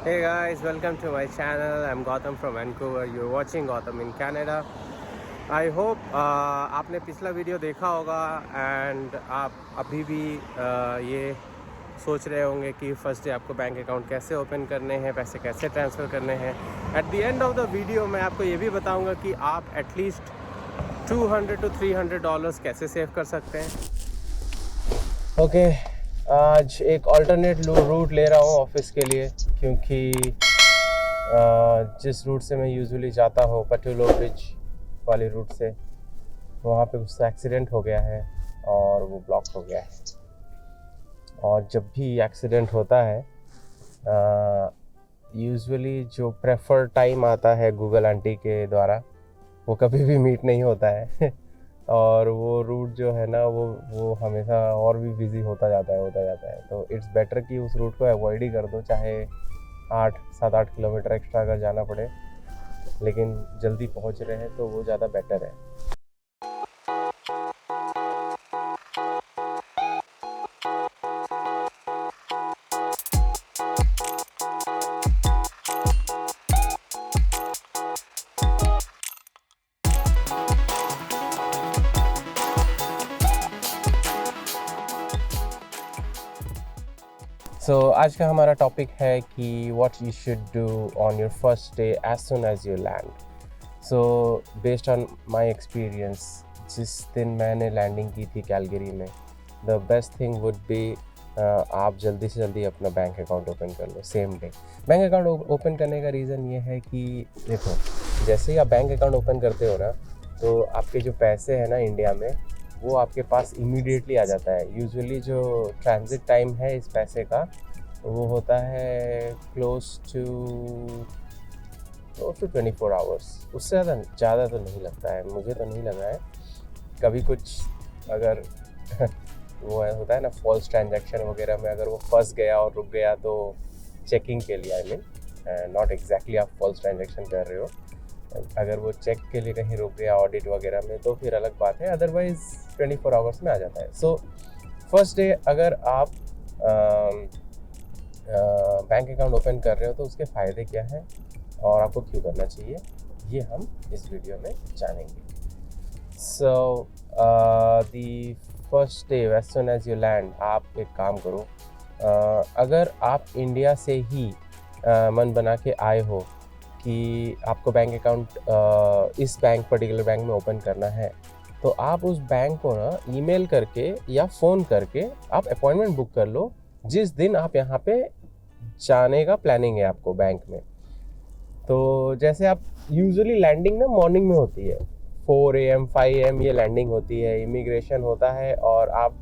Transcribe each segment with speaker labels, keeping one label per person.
Speaker 1: Hey guys, welcome to my channel. I'm Gautam from Vancouver. You're watching Gautam in Canada. I hope आपने पिछला video देखा होगा and आप अभी भी ये सोच रहे होंगे कि फर्स्ट डे आपको बैंक अकाउंट कैसे ओपन करने हैं, पैसे कैसे ट्रांसफ़र करने हैं। At the end of the video मैं आपको ये भी बताऊंगा कि आप एटलीस्ट $200 to $300 कैसे सेव कर सकते हैं। ओके, आज एक ऑल्टरनेट रूट ले रहा हूँ ऑफिस के लिए, क्योंकि जिस रूट से मैं यूजुअली जाता हूँ पटुलो ब्रिज वाली रूट से, वहाँ पे कुछ एक्सीडेंट हो गया है और वो ब्लॉक हो गया है। और जब भी एक्सीडेंट होता है यूजुअली जो प्रेफर्ड टाइम आता है गूगल आंटी के द्वारा, वो कभी भी मीट नहीं होता है और वो रूट जो है ना वो हमेशा और भी बिजी होता जाता है। तो इट्स बेटर कि उस रूट को अवॉइड ही कर दो, चाहे 7-8 किलोमीटर एक्स्ट्रा अगर जाना पड़े, लेकिन जल्दी पहुंच रहे हैं तो वो ज़्यादा बेटर है। सो आज का हमारा टॉपिक है कि what you should do on your first day as soon as you land. So based on my experience, जिस दिन मैंने लैंडिंग की थी कैलगरी में, the best thing would be आप जल्दी से जल्दी अपना बैंक अकाउंट ओपन कर लो same day. Bank account open करने का रीज़न ये है कि देखो, जैसे ही आप बैंक अकाउंट ओपन करते हो ना, तो आपके जो पैसे हैं ना इंडिया में, वो आपके पास इमीडिएटली आ जाता है। यूजुअली जो ट्रांजिट टाइम है इस पैसे का, वो होता है क्लोज टू 24 आवर्स। उससे ज़्यादा तो नहीं लगता है, मुझे तो नहीं लगा है कभी कुछ। अगर वो होता है ना फॉल्स ट्रांजैक्शन वगैरह में, अगर वो फंस गया और रुक गया तो चेकिंग के लिए, आई मीन नॉट एग्जैक्टली आप फॉल्स ट्रांजैक्शन कर रहे हो, अगर वो चेक के लिए कहीं रुक गया ऑडिट वगैरह में तो फिर अलग बात है, अदरवाइज 24 आवर्स में आ जाता है। सो फर्स्ट डे अगर आप बैंक अकाउंट ओपन कर रहे हो तो उसके फ़ायदे क्या हैं और आपको क्यों करना चाहिए, ये हम इस वीडियो में जानेंगे। So the first day as soon as you land, आप एक काम करो, अगर आप इंडिया से ही मन बना के आए हो कि आपको बैंक अकाउंट इस पर्टिकुलर बैंक में ओपन करना है, तो आप उस बैंक को ना ईमेल करके या फ़ोन करके आप अपॉइंटमेंट बुक कर लो जिस दिन आप यहाँ पे जाने का प्लानिंग है आपको बैंक में। तो जैसे आप यूजुअली लैंडिंग ना मॉर्निंग में होती है, 4 AM 5 AM ये लैंडिंग होती है, इमिग्रेशन होता है और आप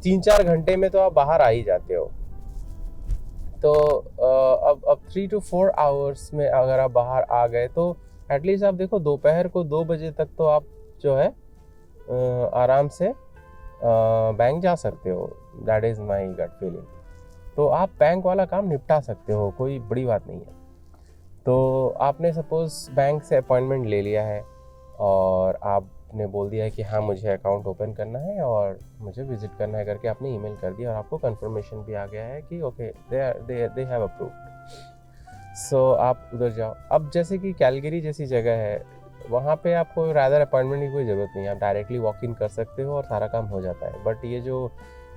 Speaker 1: 3-4 घंटे में तो आप बाहर आ ही जाते हो। तो अब 3 to 4 आवर्स में अगर आप बाहर आ गए तो एटलीस्ट आप देखो दोपहर को 2 बजे तक तो आप जो है आराम से बैंक जा सकते हो। That is my gut feeling. तो आप बैंक वाला काम निपटा सकते हो, कोई बड़ी बात नहीं है। तो आपने सपोज़ बैंक से अपॉइंटमेंट ले लिया है और आपने बोल दिया है कि हाँ मुझे अकाउंट ओपन करना है और मुझे विज़िट करना है करके आपने ईमेल कर दिया और आपको कंफर्मेशन भी आ गया है कि ओके दे हैव अप्रूव्ड। सो आप उधर जाओ। अब जैसे कि कैलगरी जैसी जगह है, वहाँ पे आपको रादर अपॉइंटमेंट की कोई ज़रूरत नहीं है, आप डायरेक्टली वॉक इन कर सकते हो और सारा काम हो जाता है। बट ये जो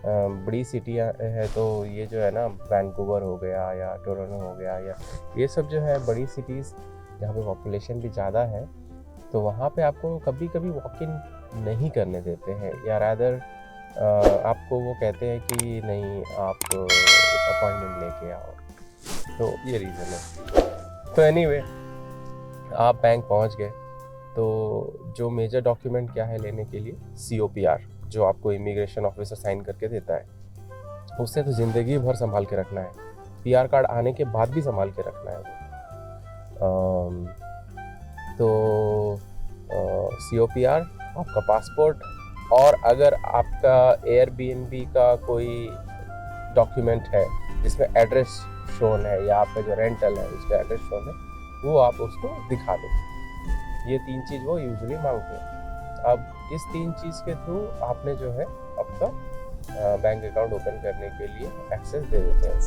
Speaker 1: बड़ी सिटियाँ है, तो ये जो है ना वैंकूवर हो गया या टोरंटो हो गया, या ये सब जो है बड़ी सिटीज़ जहाँ पे पॉपुलेशन भी ज़्यादा है, तो वहाँ पे आपको कभी कभी वॉक इन नहीं करने देते हैं, या रादर आपको वो कहते हैं कि नहीं आप अपॉइंटमेंट लेके आओ। तो ये रीज़न है। तो एनीवे, आप बैंक पहुँच गए तो जो मेजर डॉक्यूमेंट क्या है लेने के लिए, COPR जो आपको इमिग्रेशन ऑफिसर साइन करके देता है, उससे तो ज़िंदगी भर संभाल के रखना है। PR कार्ड आने के बाद भी संभाल के रखना है वो। तो COPR, आपका पासपोर्ट, और अगर आपका Airbnb का कोई डॉक्यूमेंट है जिसमें एड्रेस शोन है या आपका जो रेंटल है उसका एड्रेस शोन है, वो आप उसको दिखा दो। ये 3 चीज़ वो यूजुअली मांगते हैं। अब इस 3 चीज़ के थ्रू आपने जो है आपका बैंक अकाउंट ओपन करने के लिए एक्सेस दे देते हैं।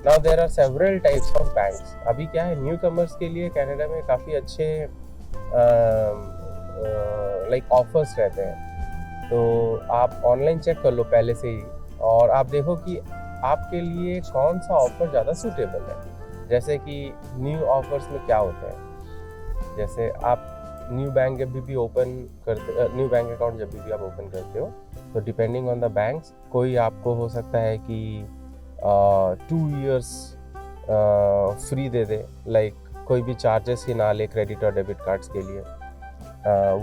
Speaker 1: Now there are several types of banks. अभी क्या है, न्यू कमर्स के लिए कनाडा में काफ़ी अच्छे लाइक ऑफर्स रहते हैं। तो आप ऑनलाइन चेक कर लो पहले से ही, और आप देखो कि आपके लिए कौन सा ऑफर ज़्यादा सूटेबल है। जैसे कि न्यू ऑफर्स में क्या होता है, जैसे आप न्यू बैंक जब भी ओपन करते, न्यू बैंक अकाउंट जब भी आप ओपन करते हो, तो डिपेंडिंग ऑन द बैंक्स, कोई आपको हो सकता है कि 2 years फ्री दे दे, लाइक कोई भी चार्जेस ही ना ले क्रेडिट और डेबिट कार्ड्स के लिए।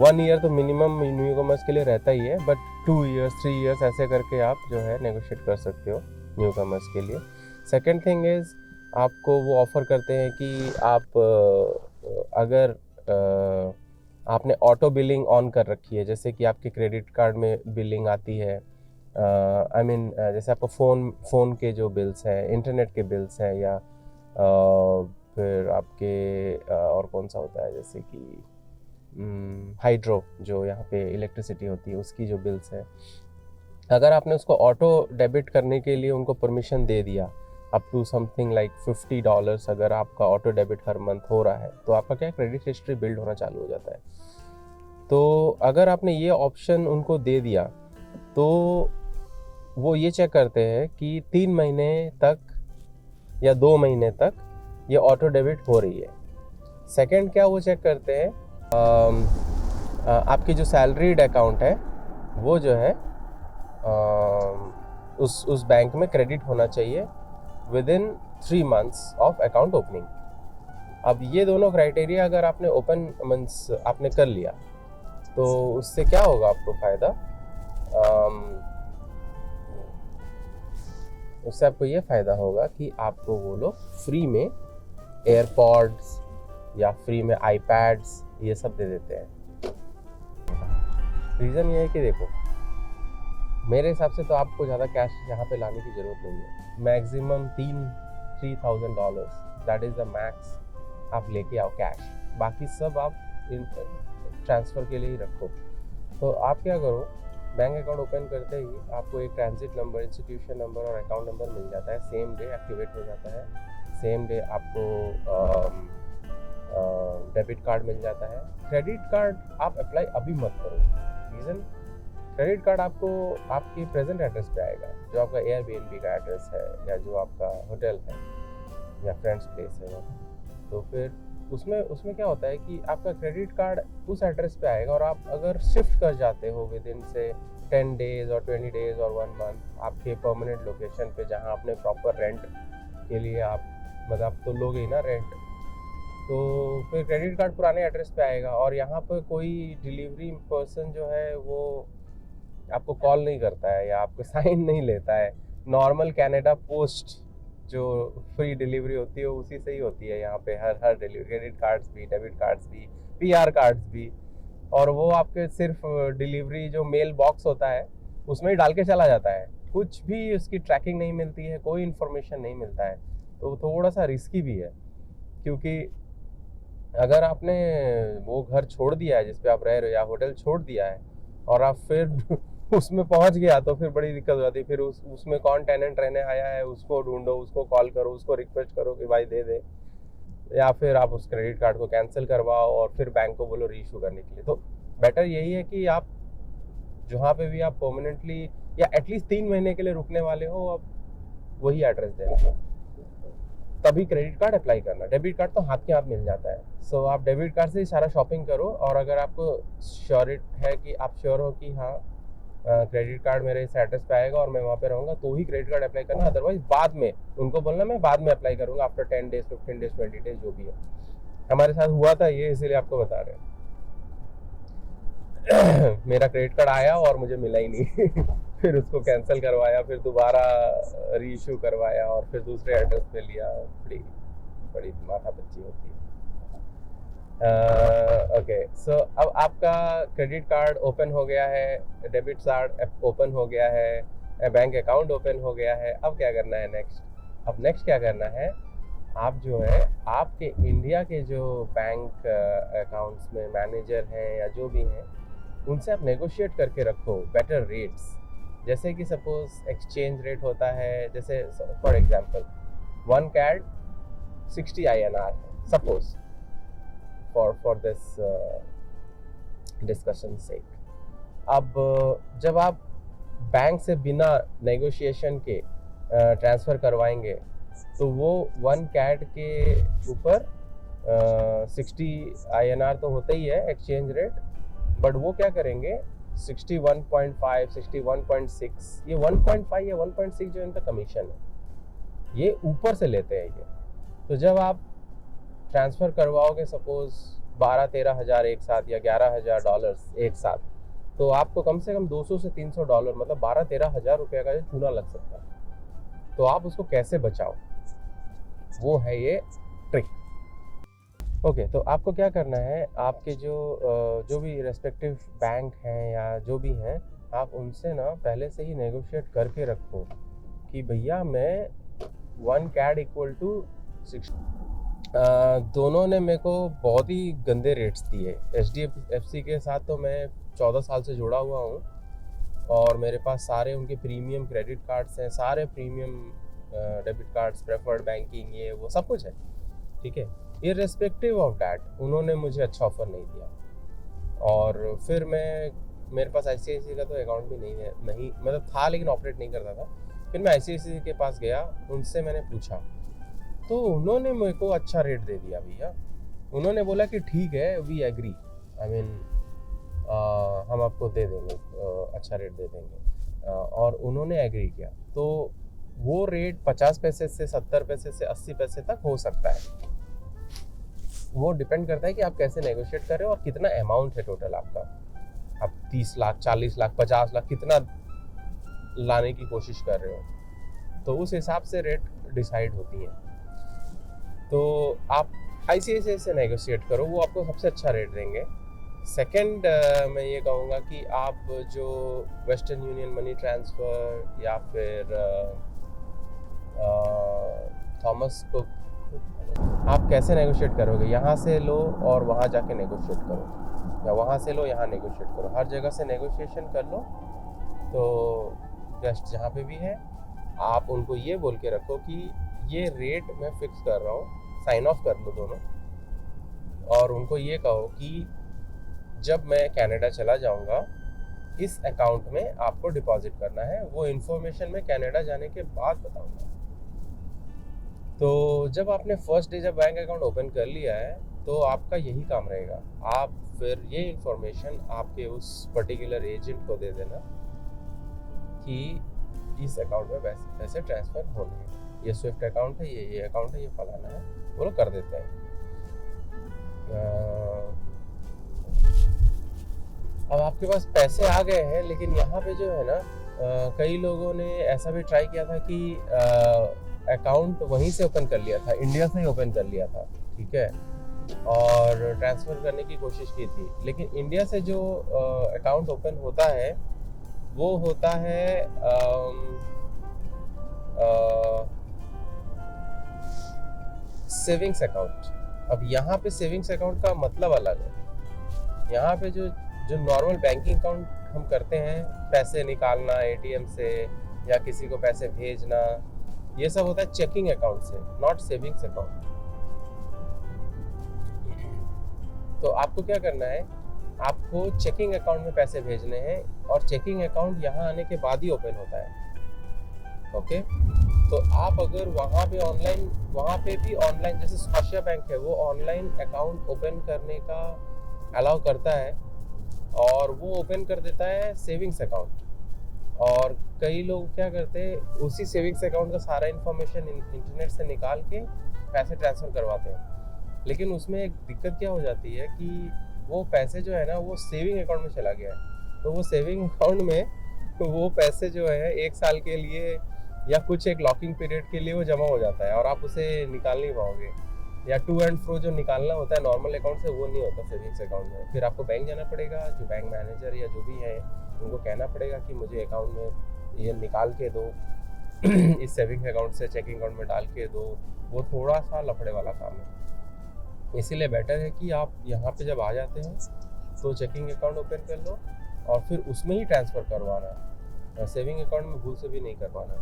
Speaker 1: 1 year तो मिनिमम न्यू कमर्स के लिए रहता ही है, बट 2 years 3 years ऐसे करके आप जो है नेगोशिएट कर सकते हो न्यू कमर्स के लिए। सेकेंड थिंग इज़, आपको वो ऑफ़र करते हैं कि आप अगर आपने ऑटो बिलिंग ऑन कर रखी है, जैसे कि आपके क्रेडिट कार्ड में बिलिंग आती है, आई मीन जैसे आपको फ़ोन के जो बिल्स हैं, इंटरनेट के बिल्स हैं, या फिर आपके और कौन सा होता है, जैसे कि हाइड्रो, जो यहाँ पे इलेक्ट्रिसिटी होती है, उसकी जो बिल्स हैं, अगर आपने उसको ऑटो डेबिट करने के लिए उनको परमिशन दे दिया अप टू समथिंग लाइक $50, अगर आपका ऑटो डेबिट हर मंथ हो रहा है, तो आपका क्या क्रेडिट हिस्ट्री बिल्ड होना चालू हो जाता है। तो अगर आपने ये ऑप्शन उनको दे दिया, तो वो ये चेक करते हैं कि 3 महीने तक या 2 महीने तक ये ऑटो डेबिट हो रही है। सेकंड क्या वो चेक करते हैं, आपकी जो सैलरीड अकाउंट है वो जो है उस बैंक में क्रेडिट होना चाहिए with in 3 months of account opening. अब ये दोनों क्राइटेरिया अगर आपने ओपन मीन्स आपने कर लिया, तो उससे क्या होगा आपको फ़ायदा, उससे आपको ये फ़ायदा होगा कि आपको वो लोग फ्री में एयरपॉड्स या फ्री में आईपैड्स ये सब दे देते हैं। रीज़न ये है कि देखो, मेरे हिसाब से तो आपको ज़्यादा कैश यहाँ पे लाने की ज़रूरत नहीं है। Maximum $3,000 that is the max आप लेके आओ कैश, बाकी सब आप ट्रांसफ़र के लिए ही रखो। तो आप क्या करो, बैंक अकाउंट ओपन करते ही आपको एक ट्रांजिट नंबर, इंस्टीट्यूशन नंबर और अकाउंट नंबर मिल जाता है, सेम डे एक्टिवेट हो जाता है, सेम डे आपको डेबिट कार्ड मिल जाता है। क्रेडिट कार्ड आप अप्लाई अभी मत करो। रीज़न, क्रेडिट कार्ड आपको आपके प्रेजेंट एड्रेस पे आएगा, जो आपका एयरबीएनबी का एड्रेस है, या जो आपका होटल है या फ्रेंड्स प्लेस है वो। तो फिर उसमें क्या होता है कि आपका क्रेडिट कार्ड उस एड्रेस पे आएगा, और आप अगर शिफ्ट कर जाते हो विद इन से 10 days और 20 days और 1 month आपके परमानेंट लोकेशन पे, जहाँ आपने प्रॉपर रेंट के लिए आप मतलब तो लोगे ही ना रेंट, तो फिर क्रेडिट कार्ड पुराने एड्रेस पे आएगा, और यहाँ पर कोई डिलीवरी पर्सन जो है वो आपको कॉल नहीं करता है या आपको साइन नहीं लेता है। नॉर्मल कनाडा पोस्ट जो फ्री डिलीवरी होती है उसी से ही होती है यहाँ पे, हर डिलीवरी, क्रेडिट कार्ड्स भी, डेबिट कार्ड्स भी, पीआर कार्ड्स भी, और वो आपके सिर्फ डिलीवरी जो मेल बॉक्स होता है उसमें ही डाल के चला जाता है, कुछ भी उसकी ट्रैकिंग नहीं मिलती है, कोई इन्फॉर्मेशन नहीं मिलता है। तो थोड़ा सा रिस्की भी है, क्योंकि अगर आपने वो घर छोड़ दिया है जिस पे आप रह रहे हो, या होटल छोड़ दिया है, और आप फिर उसमें पहुंच गया, तो फिर बड़ी दिक्कत हो जाती है। फिर उसमें कौन टेनेंट रहने आया है उसको ढूंढो, उसको कॉल करो, उसको रिक्वेस्ट करो कि भाई दे दे, या फिर आप उस क्रेडिट कार्ड को कैंसिल करवाओ और फिर बैंक को बोलो रीइशू करने के लिए। तो बेटर यही है कि आप जहाँ पे भी आप परमानेंटली या एटलीस्ट 3 महीने के लिए रुकने वाले हो, आप वही एड्रेस देना, तभी क्रेडिट कार्ड अप्लाई करना। डेबिट कार्ड तो हाथ के हाथ मिल जाता है। सो आप डेबिट कार्ड से ही सारा शॉपिंग करो, और अगर आपको श्योर है कि आप श्योर हो कि हाँ क्रेडिट कार्ड मेरे इस एड्रेस पे आएगा और मैं वहाँ पे रहूँगा, तो ही क्रेडिट कार्ड अप्लाई करना। अदरवाइज बाद में उनको बोलना मैं बाद में अप्लाई करूँगा, आफ्टर 10 days, 15 days, 20 days, जो भी है। हमारे साथ हुआ था ये, इसीलिए आपको बता रहे हैं। मेरा क्रेडिट कार्ड आया और मुझे मिला ही नहीं फिर उसको कैंसिल करवाया, फिर दोबारा रीइशू करवाया, और फिर दूसरे एड्रेस पे लिया। बड़ी माथापच्ची होती है। ओके, सो अब आपका क्रेडिट कार्ड ओपन हो गया है, डेबिट कार्ड ओपन हो गया है, बैंक अकाउंट ओपन हो गया है। अब क्या करना है नेक्स्ट? अब नेक्स्ट क्या करना है, आप जो है आपके इंडिया के जो बैंक अकाउंट्स में मैनेजर हैं या जो भी हैं, उनसे आप नेगोशिएट करके रखो बेटर रेट्स। जैसे कि सपोज एक्सचेंज रेट होता है, जैसे फॉर एग्जांपल 1 CAD 60 INR है, सपोज फॉर दिस डिस्कशन सेक। अब जब आप बैंक से बिना नेगोशिएशन के ट्रांसफ़र करवाएंगे तो वो 1 CAD के ऊपर 60 INR तो होता ही है एक्सचेंज रेट, बट वो क्या करेंगे 61.5, 61.6, ये 1.5 या 1.6 जो इनका कमीशन है ये ऊपर से लेते हैं ये। तो जब आप ट्रांसफ़र करवाओगे सपोज 12-13 हज़ार एक साथ या $11,000 एक साथ, तो आपको कम से कम $200 से $300 मतलब 12-13 हज़ार रुपये का जो चूना लग सकता है। तो आप उसको कैसे बचाओ, वो है ये ट्रिक। ओके, तो आपको क्या करना है, आपके जो भी रेस्पेक्टिव बैंक हैं या जो भी हैं, आप उनसे ना पहले से ही नेगोशिएट करके रखो कि भैया मैं 1 CAD इक्वल टू 60। दोनों ने मेरे को बहुत ही गंदे रेट्स दिए। HDFC के साथ तो मैं 14 साल से जुड़ा हुआ हूँ और मेरे पास सारे उनके प्रीमियम क्रेडिट कार्ड्स हैं, सारे premium debit cards, preferred banking, ये वो सब कुछ है, ठीक है। इर्रेस्पेक्टिव ऑफ दैट उन्होंने मुझे अच्छा ऑफर नहीं दिया। और फिर मेरे पास ICICI का तो अकाउंट भी नहीं मतलब था, लेकिन ऑपरेट नहीं करता था। फिर मैं ICICI के पास गया, उनसे मैंने पूछा तो उन्होंने मेरे को अच्छा रेट दे दिया भैया। उन्होंने बोला कि ठीक है, वी एग्री, आई मीन हम आपको दे देंगे, अच्छा रेट दे देंगे। और उन्होंने एग्री किया। तो वो रेट 50 पैसे से 70 पैसे से 80 पैसे तक हो सकता है। वो डिपेंड करता है कि आप कैसे नेगोशिएट कर रहे हो और कितना अमाउंट है टोटल आपका। आप 30 लाख, 40 लाख, 50 लाख कितना लाने की कोशिश कर रहे हो, तो उस हिसाब से रेट डिसाइड होती है। तो आप ICICI से नेगोशिएट करो, वो आपको सबसे अच्छा रेट देंगे। सेकंड, मैं ये कहूँगा कि आप जो वेस्टर्न यूनियन मनी ट्रांसफ़र या फिर थॉमस कुक, आप कैसे नेगोशिएट करोगे, यहाँ से लो और वहाँ जाके नेगोशिएट करो, या वहाँ से लो यहाँ नेगोशिएट करो, हर जगह से नेगोशिएशन कर लो। तो बेस्ट जहाँ पे भी है, आप उनको ये बोल के रखो कि ये रेट मैं फिक्स कर रहा हूँ, साइन ऑफ कर लो दोनों। और उनको ये कहो कि जब मैं कनाडा चला जाऊँगा इस अकाउंट में आपको डिपॉजिट करना है, वो इन्फॉर्मेशन मैं कनाडा जाने के बाद बताऊँगा। तो जब आपने फर्स्ट डे जब बैंक अकाउंट ओपन कर लिया है तो आपका यही काम रहेगा, आप फिर ये इन्फॉर्मेशन आपके उस पर्टिकुलर एजेंट को दे देना कि इस अकाउंट में पैसे ट्रांसफ़र होने हैं, ये स्विफ्ट अकाउंट है, ये अकाउंट है, ये फलाना है, वो लोग कर देते हैं। अब आपके पास पैसे आ गए हैं, लेकिन यहाँ पे जो है ना, कई लोगों ने ऐसा भी ट्राई किया था कि अकाउंट वहीं से ओपन कर लिया था, इंडिया से ही ओपन कर लिया था, ठीक है, और ट्रांसफ़र करने की कोशिश की थी। लेकिन इंडिया से जो अकाउंट ओपन होता है वो होता है सेविंग्स अकाउंट। अब यहाँ पे सेविंग्स अकाउंट का मतलब अलग है। यहाँ पे जो नॉर्मल बैंकिंग अकाउंट हम करते हैं, पैसे निकालना ATM से या किसी को पैसे भेजना, ये सब होता है चेकिंग अकाउंट से, नॉट सेविंग्स अकाउंट। तो आपको क्या करना है, आपको चेकिंग अकाउंट में पैसे भेजने हैं और चेकिंग अकाउंट यहाँ आने के बाद ही ओपन होता है, ओके। तो आप अगर वहाँ पे भी ऑनलाइन, जैसे स्कॉशिया बैंक है, वो ऑनलाइन अकाउंट ओपन करने का अलाउ करता है और वो ओपन कर देता है सेविंग्स अकाउंट। और कई लोग क्या करते हैं, उसी सेविंग्स अकाउंट का सारा इन्फॉर्मेशन इंटरनेट से निकाल के पैसे ट्रांसफ़र करवाते हैं। लेकिन उसमें एक दिक्कत क्या हो जाती है कि वो पैसे जो है ना, वो सेविंग अकाउंट में चला गया है। तो वो सेविंग अकाउंट में वो पैसे जो है 1 साल के लिए या कुछ एक लॉकिंग पीरियड के लिए वो जमा हो जाता है और आप उसे निकाल नहीं पाओगे। या टू एंड फ्रो जो निकालना होता है नॉर्मल अकाउंट से, वो नहीं होता सेविंग्स अकाउंट में। फिर आपको बैंक जाना पड़ेगा, जो बैंक मैनेजर या जो भी है उनको कहना पड़ेगा कि मुझे अकाउंट में ये निकाल के दो इस सेविंग अकाउंट से चेकिंग अकाउंट में डाल के दो। वो थोड़ा सा लफड़े वाला काम है। इसीलिए बेटर है कि आप यहाँ पे जब आ जाते हैं तो चेकिंग अकाउंट ओपन कर लो और फिर उसमें ही ट्रांसफ़र करवाना, सेविंग अकाउंट में भूल से भी नहीं करवाना।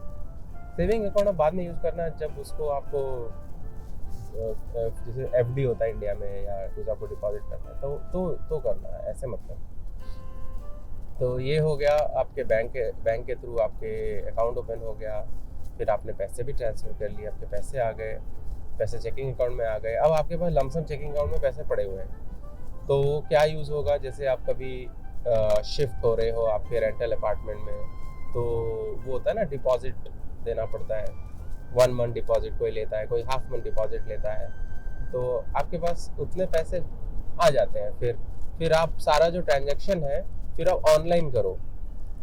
Speaker 1: सेविंग अकाउंट आप बाद में यूज़ करना जब उसको आपको जैसे एफडी होता है इंडिया में या कुछ आपको डिपॉजिट करना है तो करना है, ऐसे मतलब। तो ये हो गया आपके बैंक के थ्रू आपके अकाउंट ओपन हो गया, फिर आपने पैसे भी ट्रांसफ़र कर लिए, आपके पैसे आ गए, पैसे चेकिंग अकाउंट में आ गए। अब आपके पास लमसम चेकिंग अकाउंट में पैसे पड़े हुए हैं, तो क्या यूज़ होगा, जैसे आप कभी शिफ्ट हो रहे हो आपके रेंटल अपार्टमेंट में, तो वो होता है ना डिपॉजिट देना पड़ता है, 1 मंथ डिपॉजिट कोई लेता है, कोई हाफ मंथ डिपॉजिट लेता है, तो आपके पास उतने पैसे आ जाते हैं। फिर आप सारा जो ट्रांजैक्शन है फिर आप ऑनलाइन करो।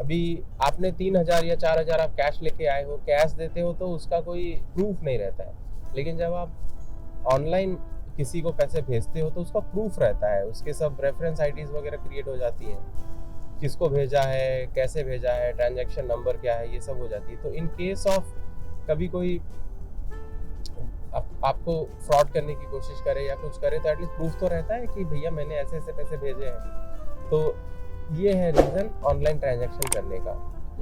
Speaker 1: अभी आपने 3,000 या 4,000 आप कैश लेके आए हो, कैश देते हो तो उसका कोई प्रूफ नहीं रहता है, लेकिन जब आप ऑनलाइन किसी को पैसे भेजते हो तो उसका प्रूफ रहता है, उसके सब रेफरेंस आईडीज वगैरह क्रिएट हो जाती हैं, किसको भेजा है, कैसे भेजा है, ट्रांजैक्शन नंबर क्या है, ये सब हो जाती है। तो इन केस ऑफ कभी कोई आपको फ्रॉड करने की कोशिश करे या कुछ करे तो एटलीस्ट प्रूफ तो रहता है कि भैया मैंने ऐसे ऐसे पैसे भेजे हैं। तो ये है रीज़न ऑनलाइन ट्रांजैक्शन करने का।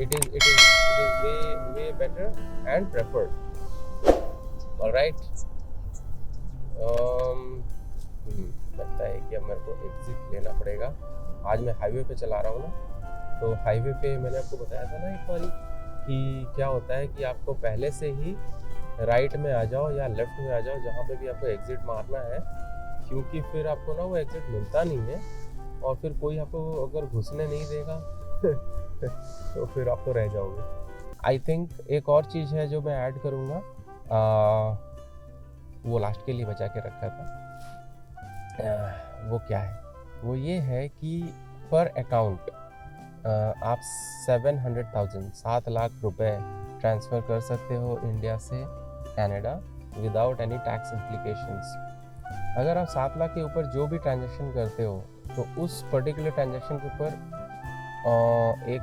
Speaker 1: It is way better and preferred. Alright, लगता है कि अब मेरे को एग्जिट लेना पड़ेगा। आज मैं हाईवे पे चला रहा हूँ ना, तो हाईवे पे मैंने आपको बताया था ना एक बार कि क्या होता है कि आपको पहले से ही राइट में आ जाओ या लेफ्ट में आ जाओ, जहाँ पे भी आपको एग्जिट मारना है, क्योंकि फिर आपको ना वो एग्जिट मिलता नहीं है और फिर कोई आपको अगर घुसने नहीं देगा तो फिर आप तो रह जाओगे। आई थिंक एक और चीज़ है जो मैं ऐड करूँगा, वो लास्ट के लिए बचा के रखा था। वो क्या है, वो ये है कि पर अकाउंट आप 7 लाख रुपए ट्रांसफ़र कर सकते हो इंडिया से Canada without any tax implications. अगर आप 7 लाख के ऊपर जो भी ट्रांजैक्शन करते हो तो उस पर्टिकुलर ट्रांजैक्शन के ऊपर एक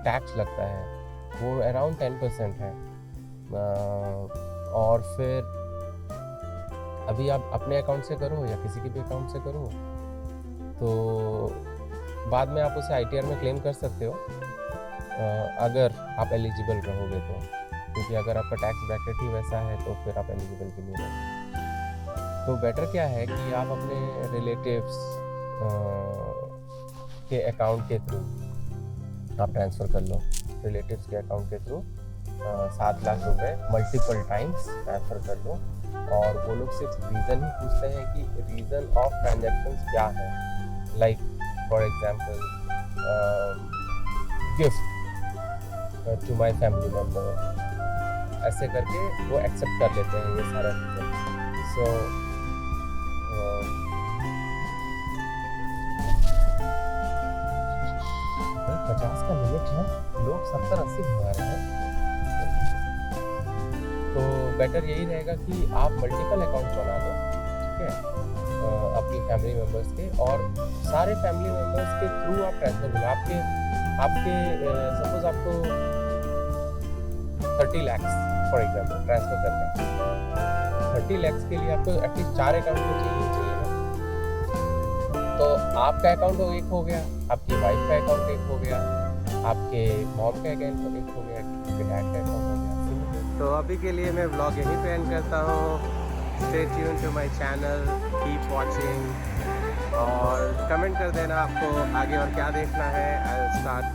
Speaker 1: टैक्स लगता है, वो अराउंड 10% है। और फिर अभी आप अपने अकाउंट से करो या किसी के भी अकाउंट से करो तो बाद में आप उसे ITR में क्लेम कर सकते हो, अगर आप एलिजिबल रहोगे तो, क्योंकि अगर आपका टैक्स ब्रैकेट ही वैसा है तो फिर आप एलिजिबल भी नहीं रहोगे। तो बेटर क्या है कि आप अपने रिलेटिव्स के अकाउंट के थ्रू आप ट्रांसफ़र कर लो, रिलेटिव्स के अकाउंट के थ्रू 7 लाख रुपए मल्टीपल टाइम्स ट्रांसफ़र कर लो। और वो लोग सिर्फ रीज़न ही पूछते हैं कि रीज़न ऑफ ट्रांजैक्शंस क्या है, like for example gift to my family member, ऐसे करके वो एक्सेप्ट कर लेते हैं ये सारा रीज़न। सो 50 का लिमिट है, लोग 70-80 भगा रहे हैं, तो बेटर यही रहेगा कि आप मल्टीपल अकाउंट बना लो, ठीक है, अपनी फैमिली मेम्बर्स के, और सारे फैमिली मेम्बर्स के थ्रू आप ट्रांसफ़र करो। आपके सपोज आपको 30 लाख फॉर एग्जाम्पल ट्रांसफ़र करना है, 30 लाख के लिए आपको एटलीस्ट 4 अकाउंट तो चाहिए ना। तो आपका अकाउंट एक हो गया, आपकी वाइफ का अकाउंट एक हो गया, आपके मॉम का अकाउंट एक हो गया, आपके डैड का अकाउंट हो गया। तो अभी के लिए मैं व्लॉग यहीं पे एंड करता हूँ। Stay tune to my channel, keep watching, और कमेंट कर देना आपको आगे और क्या देखना है। I will start